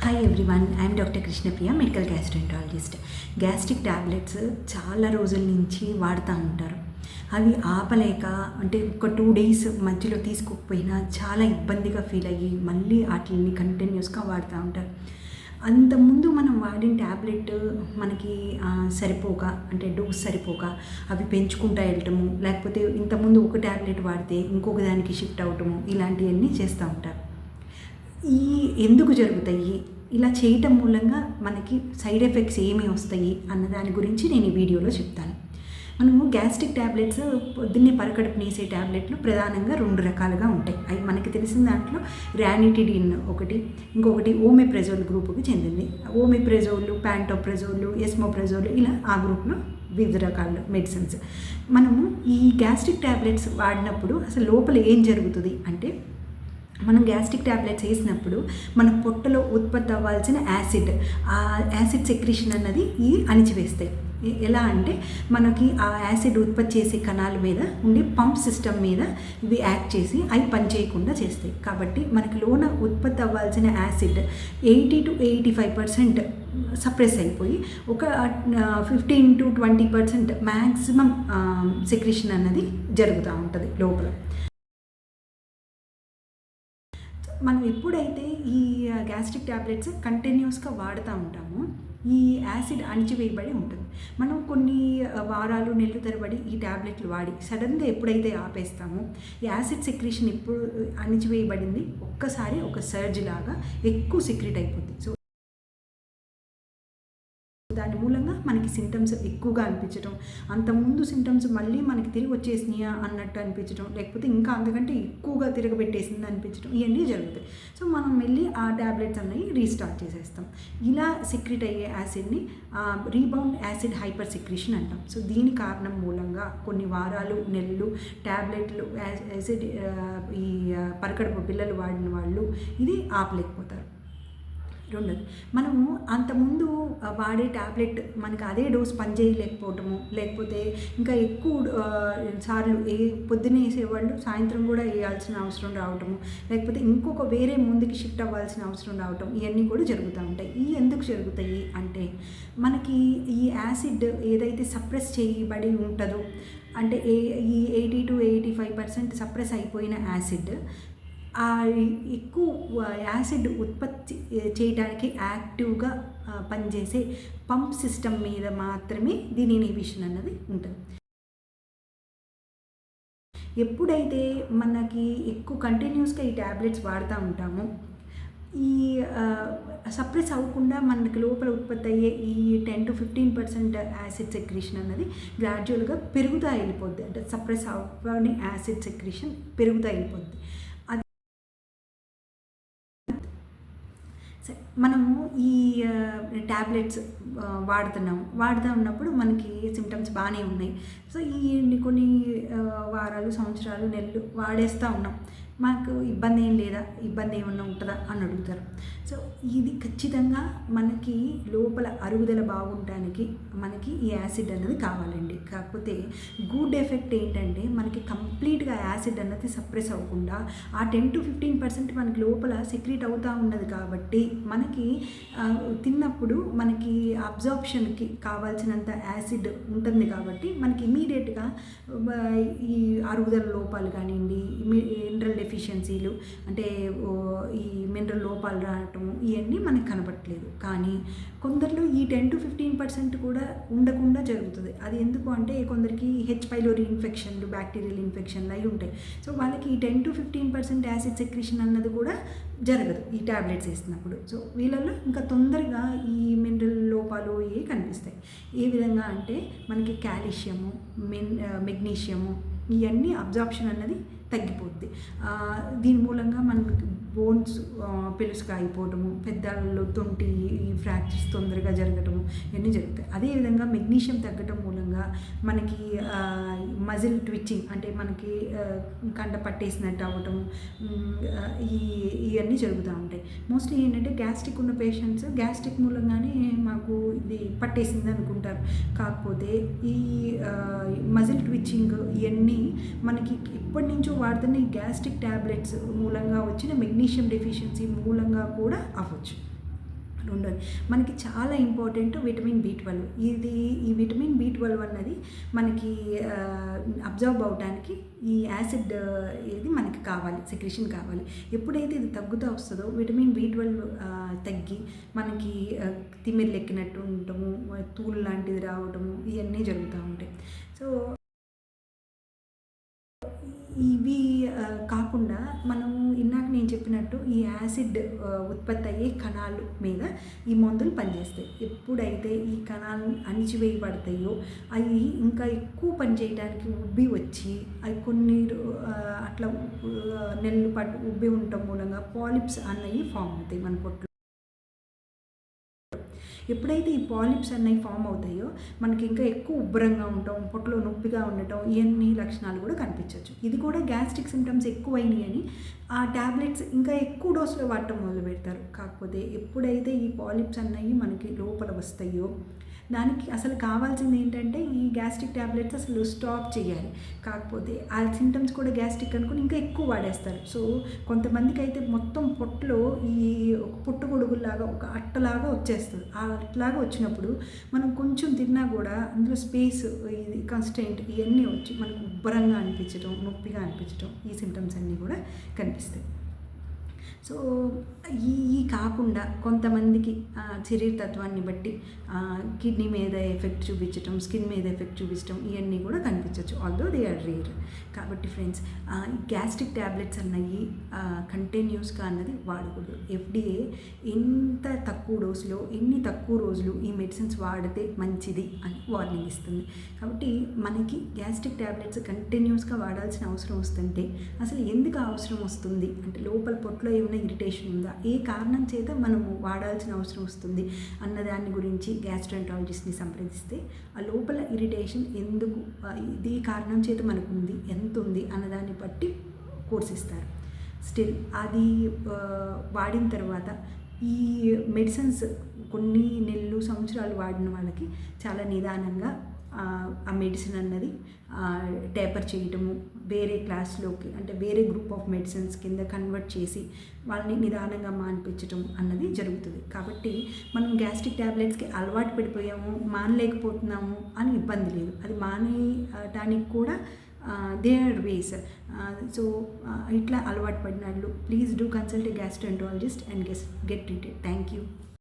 Hi everyone, I'm doctor Krishnapriya, medical gastroenterologist. Gastric tablets చాలా రోజుల నుంచి వాడుతూ ఉంటారు. అవి ఆపలేక అంటే ఒక 2 days మధ్యలో తీసుకోకపోయినా చాలా ఇబ్బందిగా ఫీల్ అయ్యి మళ్ళీ వాటిని కంటిన్యూస్గా వాడుతూ ఉంటారు. అంతకుముందు మనం వాడిన ట్యాబ్లెట్ మనకి సరిపోక, అంటే డోస్ సరిపోక అవి పెంచుకుంటూ వెళ్ళటము, లేకపోతే ఇంతకుముందు ఒక ట్యాబ్లెట్ వాడితే ఇంకొక దానికి షిఫ్ట్ అవటము, ఇలాంటివన్నీ చేస్తూ ఉంటారు. ఎందుకు జరుగుతాయి, ఇలా చేయటం మూలంగా మనకి సైడ్ ఎఫెక్ట్స్ ఏమి వస్తాయి అన్న దాని గురించి నేను ఈ వీడియోలో చెప్తాను. మనము గ్యాస్ట్రిక్ ట్యాబ్లెట్స్ పొద్దున్నే పరకడుపు నీసే ట్యాబ్లెట్లు ప్రధానంగా 2 రకాలుగా ఉంటాయి. అవి మనకి తెలిసిన దాంట్లో ర్యానిటిడిన్ ఒకటి, ఇంకొకటి ఓమెప్రజోల్ గ్రూపుకి చెందింది. ఓమెప్రజోల్, ప్యాంటోప్రజోల్, ఎస్మోప్రజోల్, ఇలా ఆ గ్రూప్లో వివిధ రకాల మెడిసిన్స్. మనము ఈ గ్యాస్ట్రిక్ ట్యాబ్లెట్స్ వాడినప్పుడు అసలు లోపల ఏం జరుగుతుంది అంటే, మనం గ్యాస్ట్రిక్ ట్యాబ్లెట్స్ వేసినప్పుడు మన పొట్టలో ఉత్పత్తి అవ్వాల్సిన ఆ యాసిడ్ సెక్రీషన్ అన్నది అణిచివేస్తాయి. ఎలా అంటే, మనకి ఆ యాసిడ్ ఉత్పత్తి చేసే కణాల మీద ఉండే పంప్ సిస్టమ్ మీద ఇవి యాక్ట్ చేసి అవి పనిచేయకుండా చేస్తాయి. కాబట్టి మనకి లోన ఉత్పత్తి అవ్వాల్సిన యాసిడ్ 80 to 85% సప్రెస్ అయిపోయి ఒక 15 to 20% మ్యాక్సిమం సెక్రీషన్ అన్నది జరుగుతూ ఉంటుంది లోపల. మనం ఎప్పుడైతే ఈ గ్యాస్ట్రిక్ ట్యాబ్లెట్స్ కంటిన్యూస్గా వాడుతూ ఉంటామో ఈ యాసిడ్ అణిచివేయబడి ఉంటుంది. మనం కొన్ని వారాలు, నెలలు తరబడి ఈ ట్యాబ్లెట్లు వాడి సడన్గా ఎప్పుడైతే ఆపేస్తామో ఈ యాసిడ్ సెక్రీషన్ ఎప్పుడు అణిచివేయబడింది ఒక్కసారి ఒక సర్జ్ లాగా ఎక్కువ సెక్రీట్ అయిపోతుంది. సో దాని మూలంగా మనకి సింటమ్స్ ఎక్కువగా అనిపించడం, అంతకుముందు సింటమ్స్ మళ్ళీ మనకి తిరిగి వచ్చేసినాయా అన్నట్టు అనిపించడం, లేకపోతే ఇంకా అంతకంటే ఎక్కువగా తిరగబెట్టేసింది అనిపించడం, ఇవన్నీ జరుగుతాయి. సో మనం వెళ్ళి ఆ ట్యాబ్లెట్స్ అన్నవి రీస్టార్ట్ చేసేస్తాం. ఇలా సెక్రీట్ అయ్యే యాసిడ్ని రీబౌండ్ యాసిడ్ హైపర్ సెక్రీషన్ అంటాం. సో దీని కారణం మూలంగా కొన్ని వారాలు, నెలలు ట్యాబ్లెట్లు యాసిడ్ ఈ పరకడుపు పిల్లలు వాడిన వాళ్ళు ఇది ఆపలేకపోతారు. రెండోది, మనము అంతకుముందు వాడే ట్యాబ్లెట్ మనకి అదే డోస్ పనిచేయలేకపోవటము, లేకపోతే ఇంకా ఎక్కువ సార్లు పొద్దున్నే వేసేవాళ్ళు సాయంత్రం కూడా వేయాల్సిన అవసరం రావటము, లేకపోతే ఇంకొక వేరే ముందుకి షిఫ్ట్ అవ్వాల్సిన అవసరం రావటం, ఇవన్నీ కూడా జరుగుతూ ఉంటాయి. ఎందుకు జరుగుతాయి అంటే, మనకి ఈ యాసిడ్ ఏదైతే సప్రెస్ చేయబడి ఉంటుందో, అంటే ఈ 80 to 85% సప్రెస్ అయిపోయిన యాసిడ్ ఎక్కువ యాసిడ్ ఉత్పత్తి చేయడానికి యాక్టివ్గా పనిచేసే పంప్ సిస్టమ్ మీద మాత్రమే దీని ఇన్హిబిషన్ అన్నది ఉంటుంది. ఎప్పుడైతే మనకి ఎక్కువ కంటిన్యూస్గా ఈ ట్యాబ్లెట్స్ వాడుతూ ఉంటామో ఈ సప్రెస్ అవ్వకుండా మనకి లోపల ఉత్పత్తి అయ్యే ఈ 10 to 15% యాసిడ్ సెక్రీషన్ అన్నది గ్రాడ్యువల్గా పెరుగుతూ వెళ్ళిపోద్ది. అంటే సప్రెస్ అవ్వని యాసిడ్ సెక్రీషన్ పెరుగుతూ వెళ్ళిపోద్ది. మనము ఈ ట్యాబ్లెట్స్ వాడుతూ ఉన్నప్పుడు మనకి సిమ్టమ్స్ బాగానే ఉన్నాయి. సో కొన్ని వారాలు, సంవత్సరాలు, నెలలు వాడేస్తూ ఉన్నాం. మాకు ఇబ్బంది ఏం లేదా, ఇబ్బంది ఏమన్నా ఉంటుందా అని అడుగుతారు. సో ఇది ఖచ్చితంగా మనకి లోపల అరుగుదల బాగుండటానికి మనకి ఈ యాసిడ్ అన్నది కావాలండి. కాకపోతే గుడ్ ఎఫెక్ట్ ఏంటంటే, మనకి కంప్లీట్గా యాసిడ్ అన్నది సప్రెస్ అవ్వకుండా ఆ 10 to 15% మనకి లోపల సెక్రీట్ అవుతూ ఉన్నది. కాబట్టి మనకి తిన్నప్పుడు మనకి అబ్జార్ప్షన్కి కావాల్సినంత యాసిడ్ ఉంటుంది. కాబట్టి మనకి ఇమీడియట్గా ఈ అరుగుదల లోపాలు కానివ్వండి, మినరల్ డెఫిషియన్సీలు, అంటే ఈ మినరల్ లోపాలు రావటము, ఇవన్నీ మనకు కనపట్లేదు. కానీ కొందరిలో ఈ 10 to 15% కూడా ఉండకుండా జరుగుతుంది. అది ఎందుకు అంటే, కొందరికి హెచ్ పైలోరీ ఇన్ఫెక్షన్లు, బ్యాక్టీరియల్ ఇన్ఫెక్షన్లు అవి ఉంటాయి. సో వాళ్ళకి ఈ 10 to 15% యాసిడ్ సెక్రీషన్ అన్నది కూడా జరగదు ఈ ట్యాబ్లెట్స్ వేసినప్పుడు. సో వీళ్ళలో ఇంకా తొందరగా ఈ మినరల్ లోపాలు కనిపిస్తాయి. ఏ విధంగా అంటే, మనకి కాల్షియము, మెగ్నీషియము, ఇవన్నీ అబ్జార్ప్షన్ అన్నది తగ్గిపోద్ది. దీని మూలంగా మనకి బోన్స్ పెలుసుగా అయిపోవటము, పెద్దల్లో తొంటి ఫ్రాక్చర్స్ తొందరగా జరగటము, ఇవన్నీ జరుగుతాయి. అదేవిధంగా మెగ్నీషియం తగ్గటం మూలంగా మనకి మజిల్ ట్విచ్చింగ్, అంటే మనకి కండ పట్టేసినట్టు అవ్వటము, ఇవన్నీ జరుగుతూ ఉంటాయి. మోస్ట్లీ ఏంటంటే, గ్యాస్ట్రిక్ ఉన్న పేషెంట్స్ గ్యాస్ట్రిక్ మూలంగానే మాకు ఇది పట్టేసింది అనుకుంటారు. కాకపోతే ఈ మజిల్ ట్విచ్చింగ్ ఇవన్నీ మనకి ఎప్పటి నుంచో వాడుతున్న ఈ గ్యాస్ట్రిక్ ట్యాబ్లెట్స్ మూలంగా వచ్చిన మెగ్నీషియం డెఫిషియన్సీ మూలంగా కూడా అవ్వచ్చు. రెండోది మనకి చాలా ఇంపార్టెంట్ విటమిన్ బి 12. ఈ విటమిన్ బి 12 అన్నది మనకి అబ్జర్వ్ అవడానికి ఈ యాసిడ్ ఇది మనకి కావాలి, సెక్రేషన్ కావాలి. ఎప్పుడైతే ఇది తగ్గుతూ వస్తుందో విటమిన్ బి 12 తగ్గి మనకి తిమ్మిర్లు ఎక్కినట్టు ఉండటము, తూలు లాంటిది రావటము, ఇవన్నీ జరుగుతూ ఉంటాయి. సో ఇవి కాకుండా మనము ఇందాక నేను చెప్పినట్టు ఈ యాసిడ్ ఉత్పత్తి అయ్యే కణాలు మీద ఈ మందులు పనిచేస్తాయి. ఎప్పుడైతే ఈ కణాలు అణిచివేయబడతాయో అవి ఇంకా ఎక్కువ పనిచేయడానికి ఉబ్బి వచ్చి అవి కొన్ని అట్లా నెలలు పట్టు ఉబ్బి ఉండటం మూలంగా పాలిప్స్ అన్నవి ఫామ్ అవుతాయి మన పొట్టులో. ఎప్పుడైతే ఈ పాలిప్స్ అన్నవి ఫామ్ అవుతాయో మనకి ఇంకా ఎక్కువ ఉబ్బరంగా ఉండటం, పొట్టలో నొప్పిగా ఉండటం, ఇవన్నీ లక్షణాలు కూడా కనిపించవచ్చు. ఇది కూడా గ్యాస్ట్రిక్ సిమ్టమ్స్ ఎక్కువైనాయి అని ఆ ట్యాబ్లెట్స్ ఇంకా ఎక్కువ డోసులో వాడటం మొదలు పెడతారు. కాకపోతే ఎప్పుడైతే ఈ పాలిప్స్ అన్నవి మనకి లోపల వస్తాయో దానికి అసలు కావాల్సింది ఏంటంటే ఈ గ్యాస్ట్రిక్ ట్యాబ్లెట్స్ అసలు స్టాప్ చేయాలి. కాకపోతే ఆ సింటమ్స్ కూడా గ్యాస్ట్రిక్ అనుకుని ఇంకా ఎక్కువ వాడేస్తారు. సో కొంతమందికి అయితే మొత్తం పొట్టలో ఈ పుట్టు గొడుగులాగా ఒక అట్టలాగా వచ్చేస్తుంది. ఆ అట్టలాగా వచ్చినప్పుడు మనం కొంచెం తిన్నా కూడా అందులో స్పేస్, ఇది కన్స్టెంట్ ఇవన్నీ వచ్చి మనకు ఉబ్బరంగా అనిపించడం, నొప్పిగా అనిపించడం, ఈ సింటమ్స్ అన్నీ కూడా కనిపిస్తాయి. సో ఈ కాకుండా కొంతమందికి శరీరతత్వాన్ని బట్టి కిడ్నీ మీద ఎఫెక్ట్ చూపించటం, స్కిన్ మీద ఎఫెక్ట్ చూపించడం, ఇవన్నీ కూడా కనిపించవచ్చు. Although they are rare. కాబట్టి ఫ్రెండ్స్, గ్యాస్ట్రిక్ ట్యాబ్లెట్స్ అన్నవి కంటిన్యూస్గా అన్నది వాడకూడదు. FDA ఎంత తక్కువ డోసులో ఎన్ని తక్కువ రోజులు ఈ మెడిసిన్స్ వాడితే మంచిది అని వార్నింగ్ ఇస్తుంది. కాబట్టి మనకి గ్యాస్ట్రిక్ ట్యాబ్లెట్స్ కంటిన్యూస్గా వాడాల్సిన అవసరం వస్తుంటే అసలు ఎందుకు అవసరం వస్తుంది అంటే లోపల పొట్టలో ఏమైనా ఇరిటేషన్ ఉందా, ఏ కారణం చేత మనము వాడాల్సిన అవసరం వస్తుంది అన్నదాన్ని గురించి గ్యాస్ట్రోఎంట్రాలజిస్ట్ని సంప్రదిస్తే ఆ లోపల ఇరిటేషన్ ఎందుకు, ఇది కారణం చేత మనకు ఉంది, ఎంత ఉంది అన్నదాన్ని బట్టి కోర్స్ ఇస్తారు. స్టిల్ అది వాడిన తర్వాత ఈ మెడిసిన్స్ కొన్ని నెలలు సంవత్సరాలు వాడిన వాళ్ళకి చాలా నిదానంగా ఆ మెడిసిన్ అన్నది టేపర్ చేయటము, వేరే క్లాస్లోకి అంటే వేరే గ్రూప్ ఆఫ్ మెడిసిన్స్ కింద కన్వర్ట్ చేసి వాళ్ళని నిదానంగా మాన్పించటం అన్నది జరుగుతుంది. కాబట్టి మనం గ్యాస్ట్రిక్ ట్యాబ్లెట్స్కి అలవాటు పడిపోయాము, మానలేకపోతున్నాము అని ఇబ్బంది లేదు. అది మానేయటానికి కూడా దే ఆర్ వేస్. సో ఇట్లా అలవాటు పడిన వాళ్ళు please do consult a gastroenterologist and get treated. Thank you.